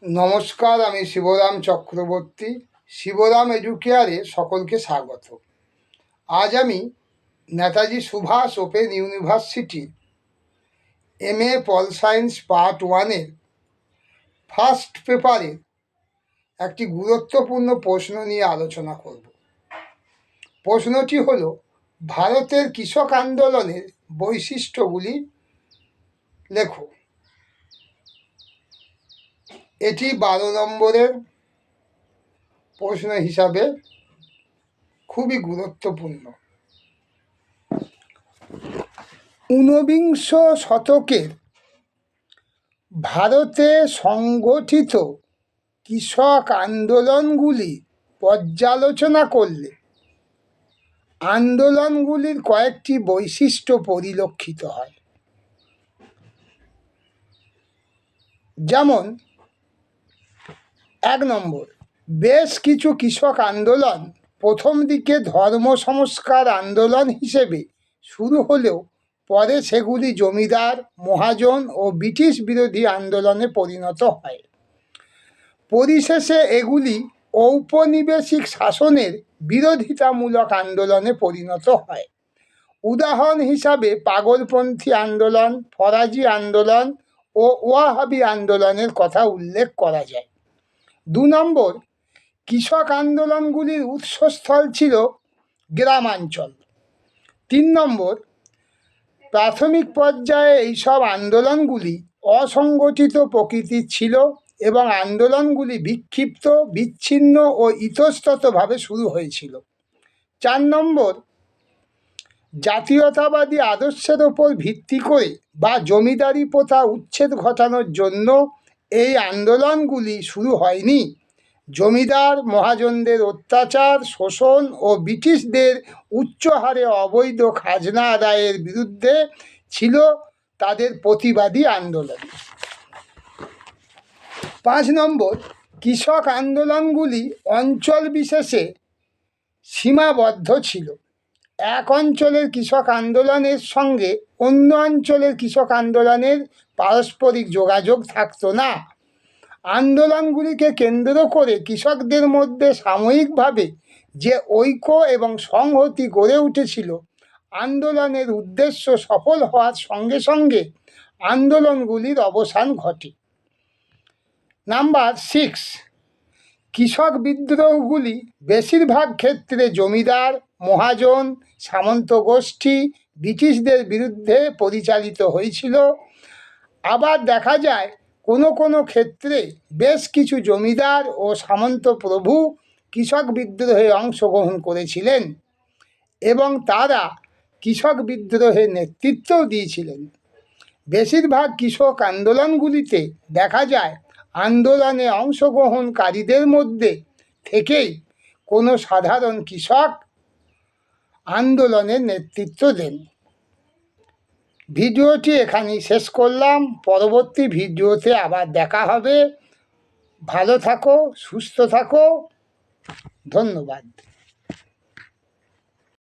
নমস্কার, আমি শিবরাম চক্রবর্তী। শিবরাম এডুকেয়ারে সকলকে স্বাগত। আজ আমি নেতাজি সুভাষ ওপেন ইউনিভার্সিটির MA পল সায়েন্স পার্ট 1-এর ফার্স্ট পেপারের একটি গুরুত্বপূর্ণ প্রশ্ন নিয়ে আলোচনা করব। প্রশ্নটি হল, ভারতের কৃষক আন্দোলনের বৈশিষ্ট্যগুলি লেখো। এটি 12 নম্বরের প্রশ্ন হিসাবে খুবই গুরুত্বপূর্ণ। ঊনবিংশ শতকের ভারতে সংগঠিত কৃষক আন্দোলনগুলি পর্যালোচনা করলে আন্দোলনগুলির কয়েকটি বৈশিষ্ট্য পরিলক্ষিত হয়। যেমন 1 নম্বর, বেশ কিছু কৃষক আন্দোলন প্রথম দিকে ধর্ম সংস্কার আন্দোলন হিসেবে শুরু হলেও পরে সেগুলি জমিদার, মহাজন ও ব্রিটিশ বিরোধী আন্দোলনে পরিণত হয়। পরিশেষে এগুলি ঔপনিবেশিক শাসনের বিরোধিতামূলক আন্দোলনে পরিণত হয়। উদাহরণ হিসাবে পাগলপন্থী আন্দোলন, ফরাজি আন্দোলন ও ওয়াহাবি আন্দোলনের কথা উল্লেখ করা যায়। 2 নম্বর, কৃষক আন্দোলনগুলির উৎসস্থল ছিল গ্রামাঞ্চল। 3 নম্বর, প্রাথমিক পর্যায়ে এইসব আন্দোলনগুলি অসংগঠিত প্রকৃতির ছিল এবং আন্দোলনগুলি বিক্ষিপ্ত, বিচ্ছিন্ন ও ইতস্ততভাবে শুরু হয়েছিল। 4 নম্বর, জাতীয়তাবাদী আদর্শের ওপর ভিত্তি করে বা জমিদারি প্রথা উচ্ছেদ ঘটানোর জন্য এই আন্দোলনগুলি শুরু হয়নি। জমিদার মহাজনদের অত্যাচার, শোষণ ও ব্রিটিশদের উচ্চ হারে অবৈধ খাজনা আদায়ের বিরুদ্ধে ছিল তাদের প্রতিবাদী আন্দোলন। 5 নম্বর, কৃষক আন্দোলনগুলি অঞ্চল বিশেষে সীমাবদ্ধ ছিল। এক অঞ্চলের কৃষক আন্দোলনের সঙ্গে অন্য অঞ্চলের কৃষক আন্দোলনের পারস্পরিক যোগাযোগ থাকতো না। আন্দোলনগুলিকে কেন্দ্র করে কৃষকদের মধ্যে সাময়িকভাবে যে ঐক্য এবং সংহতি গড়ে উঠেছিল, আন্দোলনের উদ্দেশ্য সফল হওয়ার সঙ্গে সঙ্গে আন্দোলনগুলির অবসান ঘটে। নাম্বার 6, কৃষক বিদ্রোহগুলি বেশিরভাগ ক্ষেত্রে জমিদার, মহাজন, সামন্ত গোষ্ঠী, ব্রিটিশদের বিরুদ্ধে পরিচালিত হয়েছিল। আবার দেখা যায় কোনো কোনো ক্ষেত্রে বেশ কিছু জমিদার ও সামন্ত প্রভু কৃষক বিদ্রোহে অংশগ্রহণ করেছিলেন এবং তারা কৃষক বিদ্রোহে নেতৃত্বও দিয়েছিলেন। বেশিরভাগ কৃষক আন্দোলনগুলিতে দেখা যায় আন্দোলনে অংশগ্রহণকারীদের মধ্যে থেকেই কোনো সাধারণ কৃষক আন্দোলনের নেতৃত্ব দেন। ভিডিওটি এখানেই শেষ করলাম। পরবর্তী ভিডিওতে আবার দেখা হবে। ভালো থাকো, সুস্থ থাকো। ধন্যবাদ।